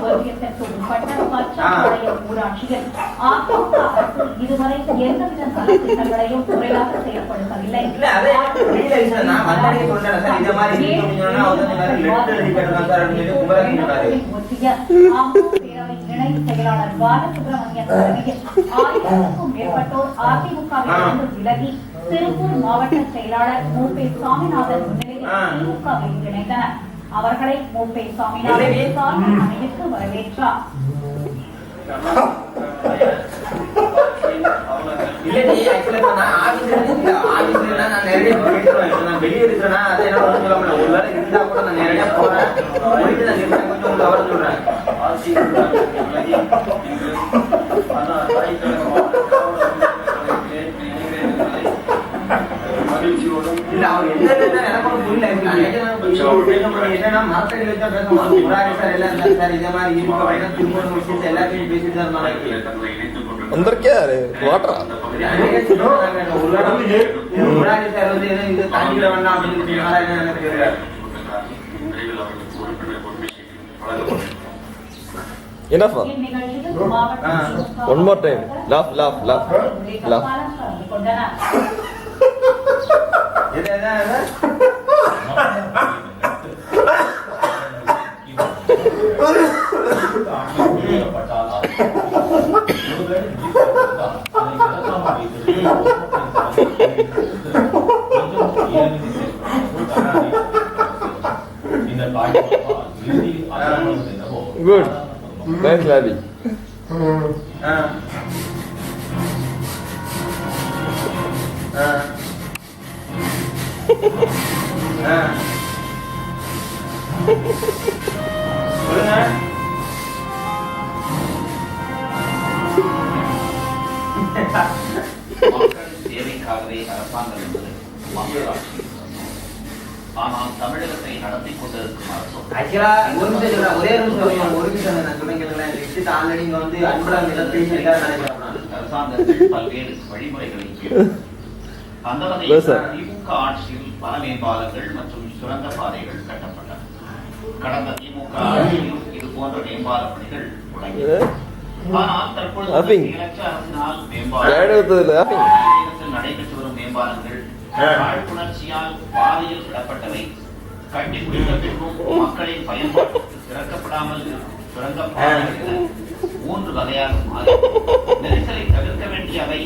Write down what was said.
ஒன்றியத்திற்கு உட்பட்ட பச்சாப்பாளையம் ஊராட்சியில் அதிமுக அரசு இதுவரை எந்தவித நலத்திட்டங்களையும் முறையாக செயல்படுத்தவில்லை. பேரவை இணை செயலாளர் பாலசுப்ரமணியன் தலைமையில் 1000க்கும் மேற்பட்டோர் அதிமுகவிலிருந்து விலகி திருப்பூர் மாவட்ட செயலாளர் மூப்பே சாமிநாதன் முன்னிலையில் திமுகவில் இணைந்தனர். அவர்களை மூப்பே சாமிநாதன் சாமி அணிவித்து வரவேற்றார். என்னன்னா மரத்தடி வச்சா பேசணும் சார் எல்லாம் சார் இதே மாதிரி திருமணம் விஷயத்தை எல்லாத்தையும் பேசிட்டு தான் अंदर क्या है water enough one more time laugh laugh laugh laugh good nice Labi சேவைக்காகவே அரசாங்கம் என்பது மக்கள் ஆட்சி. ஆனால் தமிழகத்தை நடத்தி கொண்டிருக்கும் அரசு அரசாங்கங்கள் பல்வேறு வழிமுறைகளை அந்த வகையில் திமுக ஆட்சியில் பல மேம்பாலங்கள் மற்றும் சுரங்க பாதைகள் கட்டப்பட்டன. கடந்த திமுக ஆட்சியில் இது போன்ற மேம்பால பணிகள் தொடங்கின. ஆனால் தற்பொழுது அரசினால் நடைபெற்று வரும் மேம்பாலங்கள் காழ்ப்புணர்ச்சியால் பாதையில் விடப்பட்டவை, கட்டி முடிந்த பின்பும் மக்களின் பயன்பாட்டுக்கு திறக்கப்படாமல் சுரங்கப்பாதைகள் 3 வகையாக மாறி நெரிசலை தவிர்க்க வேண்டியவை